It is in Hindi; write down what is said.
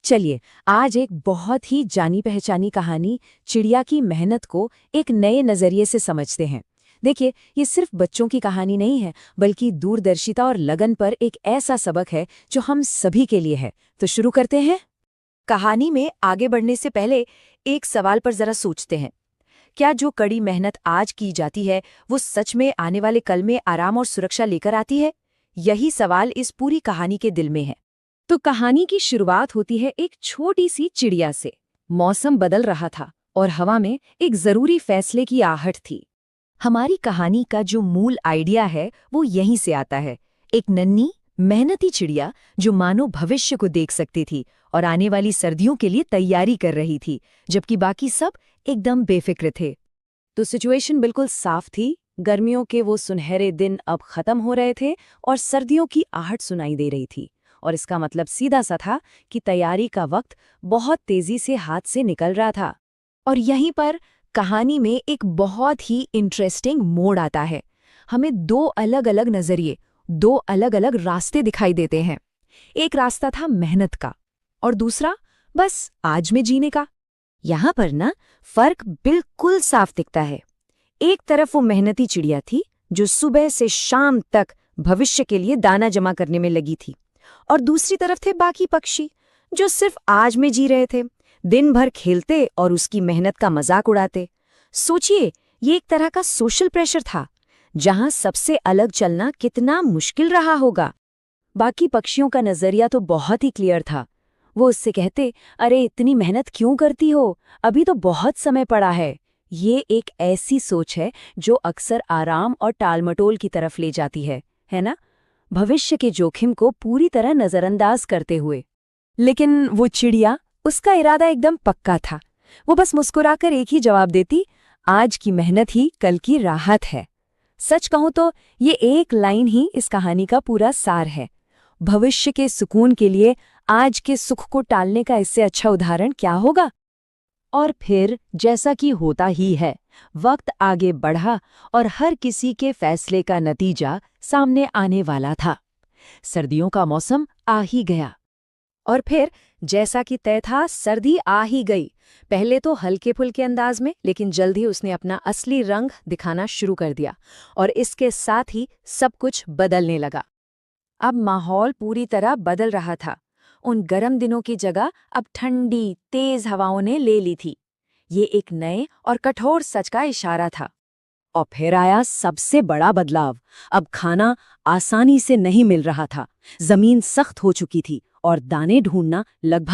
चलिए, आज एक बहुत ही जानी पहचानी कहानी चिड़िया की मेहनत को एक नए नजरिए से समझते हैं। देखिए, ये सिर्फ बच्चों की कहानी नहीं है, बल्कि दूरदर्शिता और लगन पर एक ऐसा सबक है जो हम सभी के लिए है। तो शुरू करते हैं। कहानी में आगे बढ़ने से पहले एक सवाल पर जरा सोचते हैं। क्या जो कड़ी मेहनत आज की जाती है, वो सच में आने वाले कल में आराम और सुरक्षा लेकर आती है? यही सवाल इस पूरी कहानी के दिल में है। तो कहानी की शुरुआत होती है एक छोटी सी चिड़िया से। मौसम बदल रहा था और हवा में एक जरूरी फैसले की आहट थी। हमारी कहानी का जो मूल आइडिया है वो यहीं से आता है। एक नन्ही मेहनती चिड़िया जो मानो भविष्य को देख सकती थी और आने वाली सर्दियों के लिए तैयारी कर रही थी, जबकि बाकी सब एकदम बेफिक्र थे। तो सिचुएशन बिल्कुल साफ थी। गर्मियों के वो सुनहरे दिन अब खत्म हो रहे थे और सर्दियों की आहट सुनाई दे रही थी। और इसका मतलब सीधा सा था कि तैयारी का वक्त बहुत तेजी से हाथ से निकल रहा था। और यहीं पर कहानी में एक बहुत ही इंटरेस्टिंग मोड़ आता है। हमें दो अलग अलग नजरिए, दो अलग अलग रास्ते दिखाई देते हैं। एक रास्ता था मेहनत का और दूसरा बस आज में जीने का। यहाँ पर ना फर्क बिल्कुल साफ दिखता है। एक तरफ वो मेहनती चिड़िया थी जो सुबह से शाम तक भविष्य के लिए दाना जमा करने में लगी थी, और दूसरी तरफ थे बाकी पक्षी जो सिर्फ आज में जी रहे थे, दिन भर खेलते और उसकी मेहनत का मजाक उड़ाते। सोचिए, ये एक तरह का सोशल प्रेशर था जहां सबसे अलग चलना कितना मुश्किल रहा होगा। बाकी पक्षियों का नजरिया तो बहुत ही क्लियर था। वो उससे कहते, अरे इतनी मेहनत क्यों करती हो, अभी तो बहुत समय पड़ा है। ये एक ऐसी सोच है जो अक्सर आराम और टालमटोल की तरफ ले जाती है ना? भविष्य के जोखिम को पूरी तरह नजरअंदाज करते हुए। लेकिन वो चिड़िया, उसका इरादा एकदम पक्का था। वो बस मुस्कुराकर एक ही जवाब देती, आज की मेहनत ही कल की राहत है। सच कहूं तो ये एक लाइन ही इस कहानी का पूरा सार है। भविष्य के सुकून के लिए आज के सुख को टालने का इससे अच्छा उदाहरण क्या होगा? और फिर जैसा कि होता ही है, वक्त आगे बढ़ा और हर किसी के फैसले का नतीजा सामने आने वाला था। सर्दियों का मौसम आ ही गया। और फिर जैसा कि तय था, सर्दी आ ही गई। पहले तो हल्के फुल्के अंदाज में, लेकिन जल्द ही उसने अपना असली रंग दिखाना शुरू कर दिया और इसके साथ ही सब कुछ बदलने लगा। अब माहौल पूरी तरह बदल रहा था। उन गर्म दिनों की जगह अब ठंडी तेज हवाओं ने ले ली थी। ये एक नए और कठोर सच का इशारा था। और फिर आया सबसे बड़ा बदलाव। अब खाना आसानी से नहीं मिल रहा था। जमीन सख्त हो चुकी थी और दाने ढूंढना लगभग